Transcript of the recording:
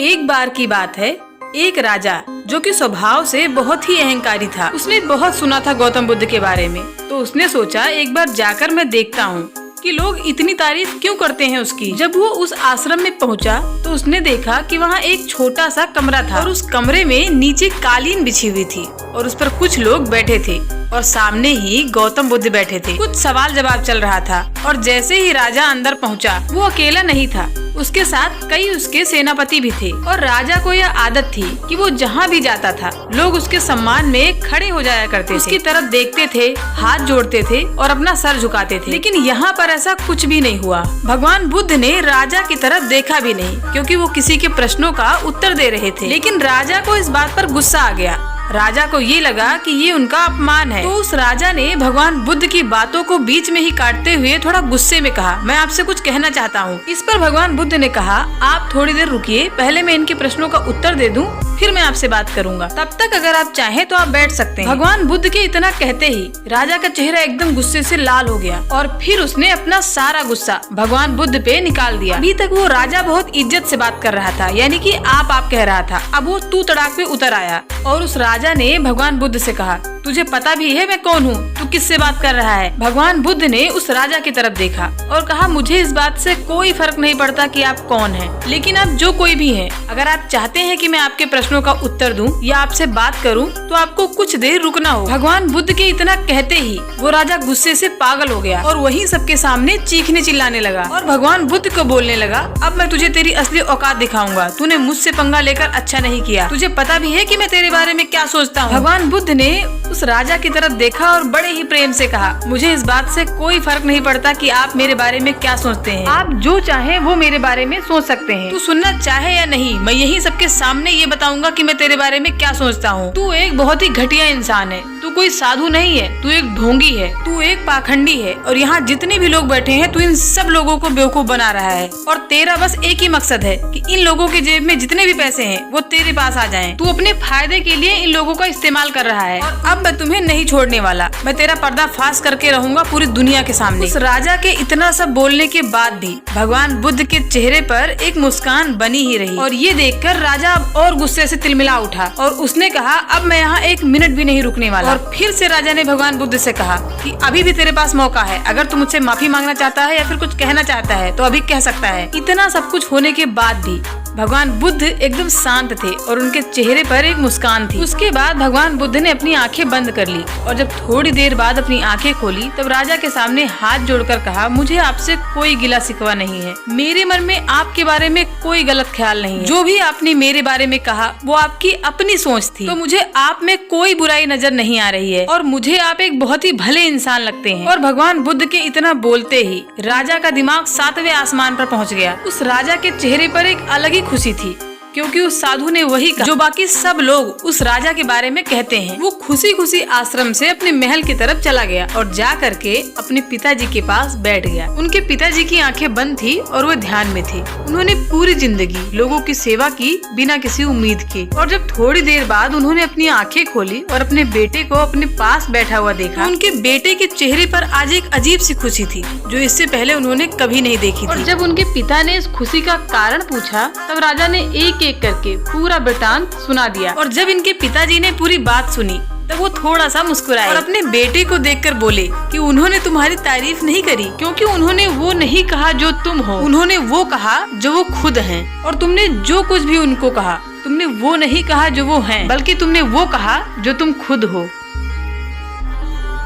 एक बार की बात है, एक राजा जो कि स्वभाव से बहुत ही अहंकारी था, उसने बहुत सुना था गौतम बुद्ध के बारे में। तो उसने सोचा एक बार जाकर मैं देखता हूँ कि लोग इतनी तारीफ क्यों करते हैं उसकी। जब वो उस आश्रम में पहुंचा तो उसने देखा कि वहाँ एक छोटा सा कमरा था और उस कमरे में नीचे कालीन बिछी हुई थी और उस पर कुछ लोग बैठे थे और सामने ही गौतम बुद्ध बैठे थे। कुछ सवाल जवाब चल रहा था और जैसे ही राजा अंदर पहुंचा, वो अकेला नहीं था, उसके साथ कई उसके सेनापति भी थे। और राजा को यह आदत थी कि वो जहाँ भी जाता था लोग उसके सम्मान में खड़े हो जाया करते थे, उसकी तरफ देखते थे, हाथ जोड़ते थे और अपना सर झुकाते थे। लेकिन यहाँ पर ऐसा कुछ भी नहीं हुआ। भगवान बुद्ध ने राजा की तरफ देखा भी नहीं, क्योंकि वो किसी के प्रश्नों का उत्तर दे रहे थे। लेकिन राजा को इस बात पर गुस्सा आ गया। राजा को ये लगा कि ये उनका अपमान है। तो उस राजा ने भगवान बुद्ध की बातों को बीच में ही काटते हुए थोड़ा गुस्से में कहा, मैं आपसे कुछ कहना चाहता हूँ। इस पर भगवान बुद्ध ने कहा, आप थोड़ी देर रुकिए, पहले मैं इनके प्रश्नों का उत्तर दे दूं, फिर मैं आपसे बात करूंगा। तब तक अगर आप चाहें तो आप बैठ सकते हैं। भगवान बुद्ध के इतना कहते ही राजा का चेहरा एकदम गुस्से से लाल हो गया और फिर उसने अपना सारा गुस्सा भगवान बुद्ध पे निकाल दिया। अभी तक वो राजा बहुत इज्जत से बात कर रहा था, यानी कि आप कह रहा था। अब वो तू तड़ाक पे उतर आया और उस राजा ने भगवान बुद्ध से कहा, तुझे पता भी है मैं कौन हूँ? तू किससे बात कर रहा है? भगवान बुद्ध ने उस राजा की तरफ देखा और कहा, मुझे इस बात से कोई फर्क नहीं पड़ता कि आप कौन हैं, लेकिन आप जो कोई भी हैं, अगर आप चाहते हैं कि मैं आपके प्रश्नों का उत्तर दूं या आपसे बात करूं, तो आपको कुछ देर रुकना हो। भगवान बुद्ध के इतना कहते ही वो राजा गुस्से से पागल हो गया और वहीं सबके सामने चीखने चिल्लाने लगा और भगवान बुद्ध को बोलने लगा, अब मैं तुझे तेरी असली औकात दिखाऊंगा। तूने मुझसे पंगा लेकर अच्छा नहीं किया। तुझे पता भी है कि मैं तेरे बारे में क्या सोचता हूँ। भगवान बुद्ध ने उस राजा की तरफ देखा और बड़े ही प्रेम से कहा, मुझे इस बात से कोई फर्क नहीं पड़ता कि आप मेरे बारे में क्या सोचते हैं। आप जो चाहें वो मेरे बारे में सोच सकते हैं। तू सुनना चाहे या नहीं, मैं यही सबके सामने ये बताऊंगा कि मैं तेरे बारे में क्या सोचता हूँ। तू एक बहुत ही घटिया इंसान है। तू कोई साधु नहीं है, तू एक ढोंगी है, तू एक पाखंडी है और यहाँ जितने भी लोग बैठे हैं तू इन सब लोगों को बेवकूफ बना रहा है और तेरा बस एक ही मकसद है कि इन लोगों के जेब में जितने भी पैसे हैं वो तेरे पास आ जाएं। तू अपने फायदे के लिए इन लोगों का इस्तेमाल कर रहा है और अब मैं तुम्हें नहीं छोड़ने वाला। मैं तेरा पर्दाफाश करके रहूंगा पूरी दुनिया के सामने। उस राजा के इतना सब बोलने के बाद भी भगवान बुद्ध के चेहरे पर एक मुस्कान बनी ही रही और ये देखकर राजा अब और गुस्से से तिलमिला उठा और उसने कहा, अब मैं यहाँ एक मिनट भी नहीं रुकने वाला। और फिर से राजा ने भगवान बुद्ध से कहा कि अभी भी तेरे पास मौका है, अगर तू मुझसे माफी मांगना चाहता है या फिर कुछ कहना चाहता है तो अभी कह सकता है। इतना सब कुछ होने के बाद भी भगवान बुद्ध एकदम शांत थे और उनके चेहरे पर एक मुस्कान थी। उसके बाद भगवान बुद्ध ने अपनी आंखें बंद कर ली और जब थोड़ी देर बाद अपनी आंखें खोली तब राजा के सामने हाथ जोड़कर कहा, मुझे आपसे कोई गिला शिकवा नहीं है। मेरे मन में आपके बारे में कोई गलत ख्याल नहीं है। जो भी आपने मेरे बारे में कहा वो आपकी अपनी सोच थी, तो मुझे आप में कोई बुराई नजर नहीं आ रही है और मुझे आप एक बहुत ही भले इंसान लगते हैं। और भगवान बुद्ध के इतना बोलते ही राजा का दिमाग 7वें आसमान पर पहुंच गया। उस राजा के चेहरे पर एक अलग ही खुशी थी, क्योंकि उस साधु ने वही कहा जो बाकी सब लोग उस राजा के बारे में कहते हैं। वो खुशी खुशी आश्रम से अपने महल की तरफ चला गया और जा करके अपने पिताजी के पास बैठ गया। उनके पिताजी की आंखें बंद थी और वो ध्यान में थे। उन्होंने पूरी जिंदगी लोगों की सेवा की बिना किसी उम्मीद के, और जब थोड़ी देर बाद उन्होंने अपनी आंखें खोली और अपने बेटे को अपने पास बैठा हुआ देखा, उनके बेटे के चेहरे पर आज एक अजीब सी खुशी थी जो इससे पहले उन्होंने कभी नहीं देखी थी। और जब उनके पिता ने इस खुशी का कारण पूछा तब राजा ने एक करके पूरा वृतांत सुना दिया और जब इनके पिताजी ने पूरी बात सुनी तब वो थोड़ा सा मुस्कुराए और अपने बेटे को देखकर बोले कि उन्होंने तुम्हारी तारीफ नहीं करी, क्योंकि उन्होंने वो नहीं कहा जो तुम हो, उन्होंने वो कहा जो वो खुद हैं। और तुमने जो कुछ भी उनको कहा, तुमने वो नहीं कहा जो वो हैं, बल्कि तुमने वो कहा जो तुम खुद हो।